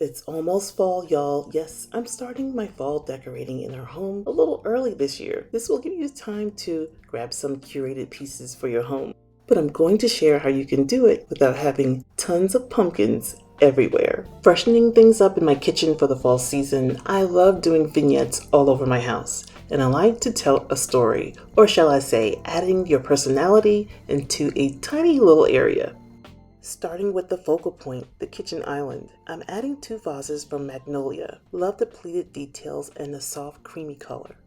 It's almost fall, y'all. Yes, I'm starting my fall decorating in our home a little early this year. This will give you time to grab some curated pieces for your home. But I'm going to share how you can do it without having tons of pumpkins everywhere. Freshening things up in my kitchen for the fall season, I love doing vignettes all over my house. And I like to tell a story, or shall I say, adding your personality into a tiny little area. Starting with the focal point, the kitchen island, I'm adding 2 vases from Magnolia. Love the pleated details and the soft creamy color.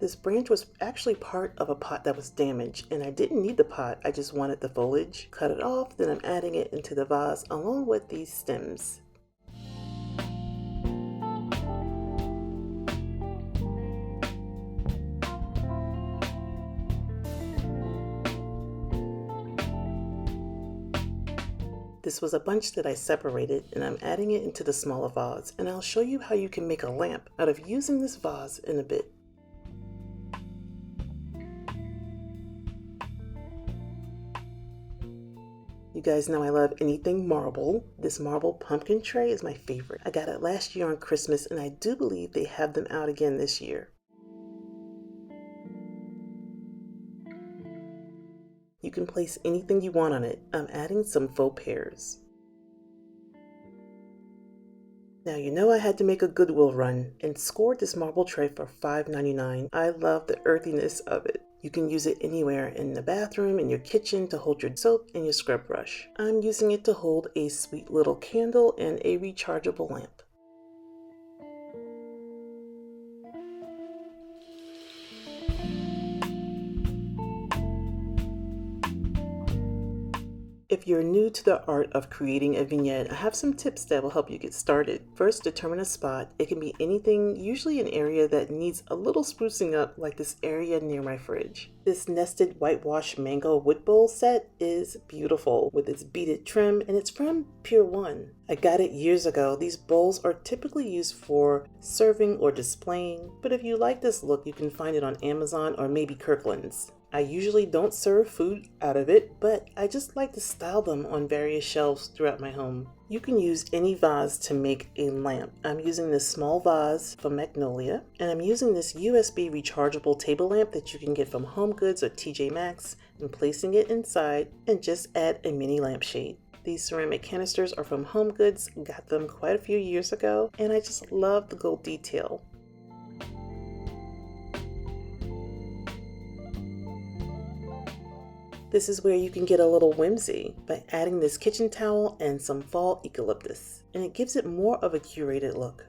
This branch was actually part of a pot that was damaged, and I didn't need the pot, I just wanted the foliage. Cut it off, then I'm adding it into the vase along with these stems. This was a bunch that I separated, and I'm adding it into the smaller vase, and I'll show you how you can make a lamp out of using this vase in a bit. You guys know I love anything marble. This marble pumpkin tray is my favorite. I got it last year on Christmas, and I do believe they have them out again this year. You can place anything you want on it. I'm adding some faux pears. Now you know I had to make a Goodwill run and scored this marble tray for $5.99. I love the earthiness of it. You can use it anywhere in the bathroom, in your kitchen to hold your soap and your scrub brush. I'm using it to hold a sweet little candle and a rechargeable lamp. If you're new to the art of creating a vignette, I have some tips that will help you get started. First, determine a spot. It can be anything, usually an area that needs a little sprucing up, like this area near my fridge. This nested whitewash mango wood bowl set is beautiful with its beaded trim, and it's from Pier 1. I got it years ago. These bowls are typically used for serving or displaying, but if you like this look, you can find it on Amazon or maybe Kirkland's. I usually don't serve food out of it, but I just like to style them on various shelves throughout my home. You can use any vase to make a lamp. I'm using this small vase from Magnolia, and I'm using this USB rechargeable table lamp that you can get from HomeGoods or TJ Maxx, and placing it inside and just add a mini lampshade. These ceramic canisters are from HomeGoods, got them quite a few years ago, and I just love the gold detail. This is where you can get a little whimsy by adding this kitchen towel and some fall eucalyptus, and it gives it more of a curated look.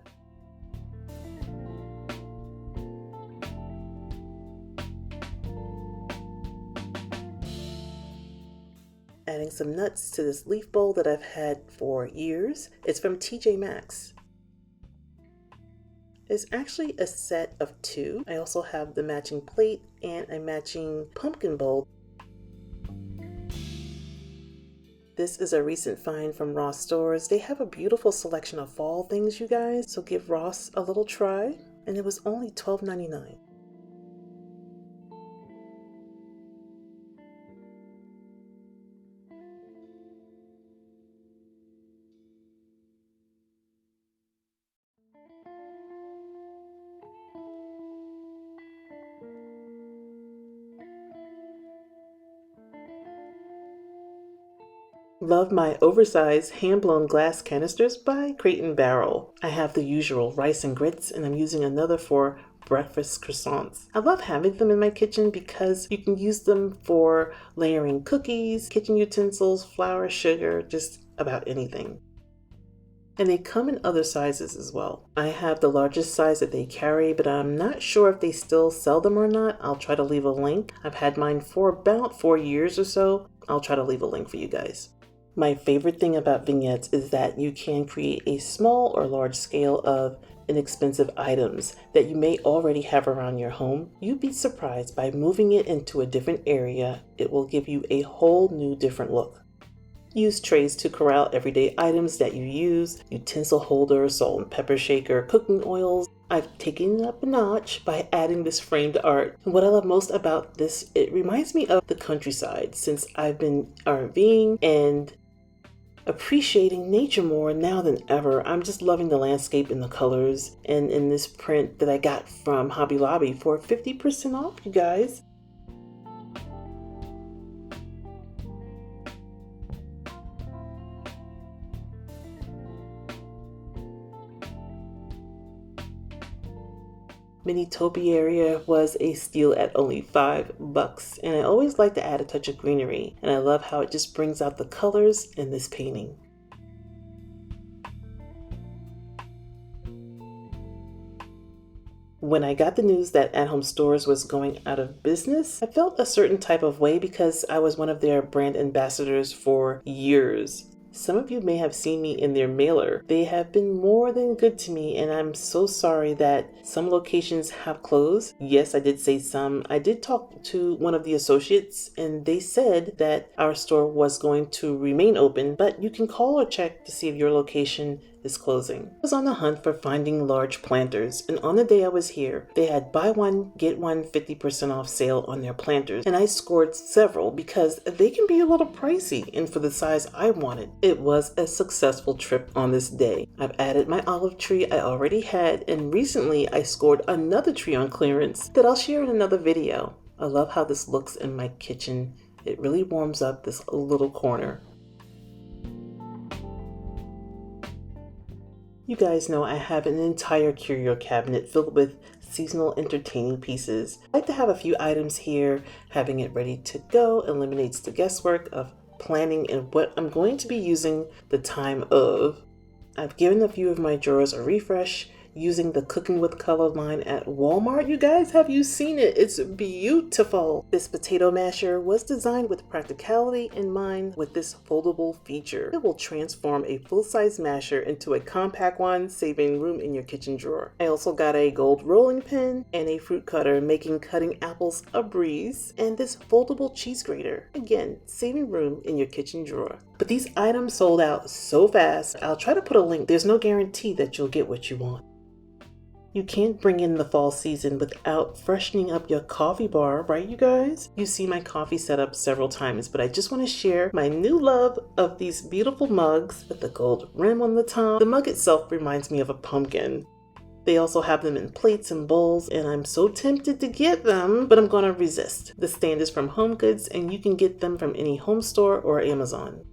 Adding some nuts to this leaf bowl that I've had for years. It's from TJ Maxx. It's actually a set of 2. I also have the matching plate and a matching pumpkin bowl. This is a recent find from Ross Stores. They have a beautiful selection of fall things, you guys, so give Ross a little try. And it was only $12.99. Love my oversized hand-blown glass canisters by Crate and Barrel. I have the usual rice and grits, and I'm using another for breakfast croissants. I love having them in my kitchen because you can use them for layering cookies, kitchen utensils, flour, sugar, just about anything. And they come in other sizes as well. I have the largest size that they carry, but I'm not sure if they still sell them or not. I'll try to leave a link. I've had mine for about 4 years or so. I'll try to leave a link for you guys. My favorite thing about vignettes is that you can create a small or large scale of inexpensive items that you may already have around your home. You'd be surprised by moving it into a different area. It will give you a whole new different look. Use trays to corral everyday items that you use, utensil holder, salt and pepper shaker, cooking oils. I've taken it up a notch by adding this framed art. And what I love most about this, it reminds me of the countryside since I've been RVing and appreciating nature more now than ever. I'm just loving the landscape and the colors, and in this print that I got from Hobby Lobby for 50% off, you guys. Mini topiary was a steal at only $5, and I always like to add a touch of greenery, and I love how it just brings out the colors in this painting. When I got the news that At Home Stores was going out of business, I felt a certain type of way because I was one of their brand ambassadors for years. Some of you may have seen me in their mailer. They have been more than good to me, and I'm so sorry that some locations have closed. Yes, I did say some. I did talk to one of the associates, and they said that our store was going to remain open, but you can call or check to see if your location is closing. I was on the hunt for finding large planters, and on the day I was here, they had buy one, get one 50% off sale on their planters, and I scored several because they can be a little pricey, and for the size I wanted. It was a successful trip on this day. I've added my olive tree I already had, and recently I scored another tree on clearance that I'll share in another video. I love how this looks in my kitchen. It really warms up this little corner. You guys know I have an entire curio cabinet filled with seasonal entertaining pieces. I like to have a few items here. Having it ready to go eliminates the guesswork of planning and what I'm going to be using the time of. I've given a few of my drawers a refresh using the Cooking with Color line at Walmart. You guys, have you seen it? It's beautiful. This potato masher was designed with practicality in mind with this foldable feature. It will transform a full-size masher into a compact one, saving room in your kitchen drawer. I also got a gold rolling pin and a fruit cutter, making cutting apples a breeze, and this foldable cheese grater, again, saving room in your kitchen drawer. But these items sold out so fast, I'll try to put a link. There's no guarantee that you'll get what you want. You can't bring in the fall season without freshening up your coffee bar, right you guys? You've seen my coffee setup several times, but I just want to share my new love of these beautiful mugs with the gold rim on the top. The mug itself reminds me of a pumpkin. They also have them in plates and bowls, and I'm so tempted to get them, but I'm gonna resist. The stand is from Home Goods, and you can get them from any home store or Amazon.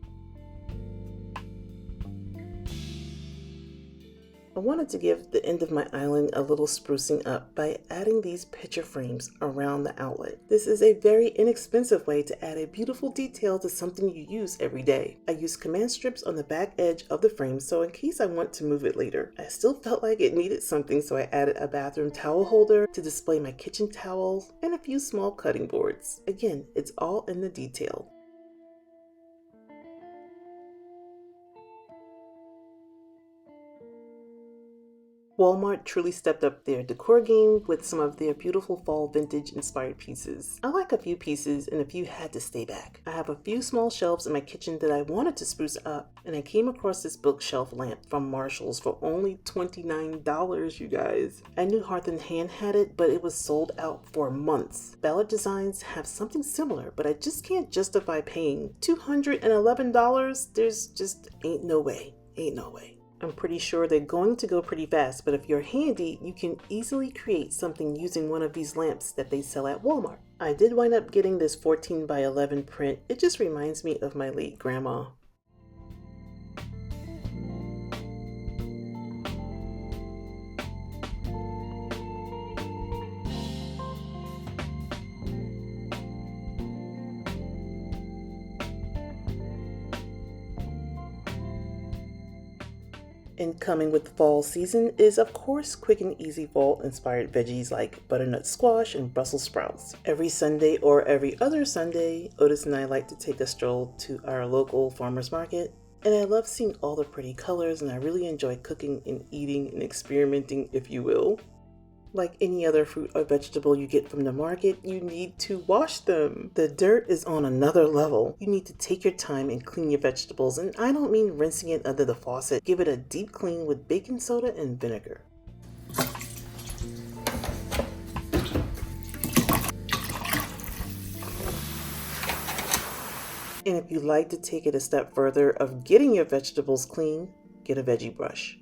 I wanted to give the end of my island a little sprucing up by adding these picture frames around the outlet. This is a very inexpensive way to add a beautiful detail to something you use every day. I used command strips on the back edge of the frame, so in case I want to move it later. I still felt like it needed something, so I added a bathroom towel holder to display my kitchen towels and a few small cutting boards. Again, it's all in the detail. Walmart truly stepped up their decor game with some of their beautiful fall vintage inspired pieces. I like a few pieces and a few had to stay back. I have a few small shelves in my kitchen that I wanted to spruce up, and I came across this bookshelf lamp from Marshall's for only $29, you guys. I knew Hearth and Hand had it, but it was sold out for months. Ballard Designs have something similar, but I just can't justify paying $211. There's just ain't no way. Ain't no way. I'm pretty sure they're going to go pretty fast, but if you're handy, you can easily create something using one of these lamps that they sell at Walmart. I did wind up getting this 14 by 11 print. It just reminds me of my late grandma. And coming with the fall season is, of course, quick and easy fall-inspired veggies like butternut squash and Brussels sprouts. Every Sunday or every other Sunday, Otis and I like to take a stroll to our local farmer's market. And I love seeing all the pretty colors, and I really enjoy cooking and eating and experimenting, if you will. Like any other fruit or vegetable you get from the market, you need to wash them. The dirt is on another level. You need to take your time and clean your vegetables, and I don't mean rinsing it under the faucet. Give it a deep clean with baking soda and vinegar. And if you like to take it a step further of getting your vegetables clean, get a veggie brush.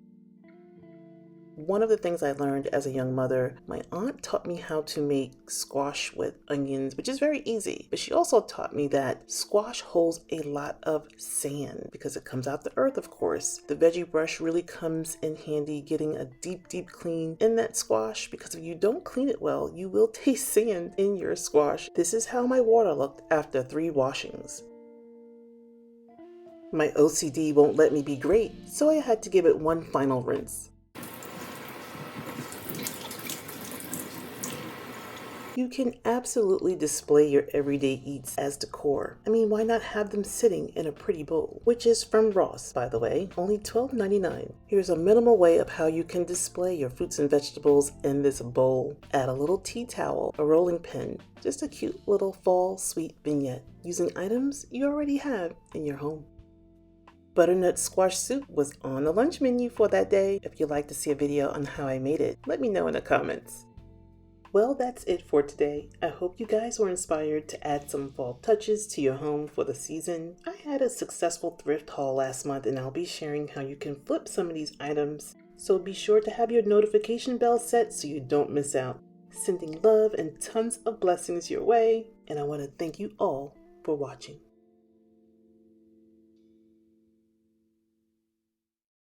One of the things I learned as a young mother, my aunt taught me how to make squash with onions, which is very easy. But she also taught me that squash holds a lot of sand because it comes out the earth, of course. The veggie brush really comes in handy getting a deep clean in that squash, because if you don't clean it well, you will taste sand in your squash. This is how my water looked after 3 washings. My OCD won't let me be great, so I had to give it one final rinse. You can absolutely display your everyday eats as decor. I mean, why not have them sitting in a pretty bowl? Which is from Ross, by the way, only $12.99. Here's a minimal way of how you can display your fruits and vegetables in this bowl. Add a little tea towel, a rolling pin, just a cute little fall sweet vignette, using items you already have in your home. Butternut squash soup was on the lunch menu for that day. If you'd like to see a video on how I made it, let me know in the comments. Well, that's it for today. I hope you guys were inspired to add some fall touches to your home for the season. I had a successful thrift haul last month, and I'll be sharing how you can flip some of these items. So be sure to have your notification bell set so you don't miss out. Sending love and tons of blessings your way, and I want to thank you all for watching.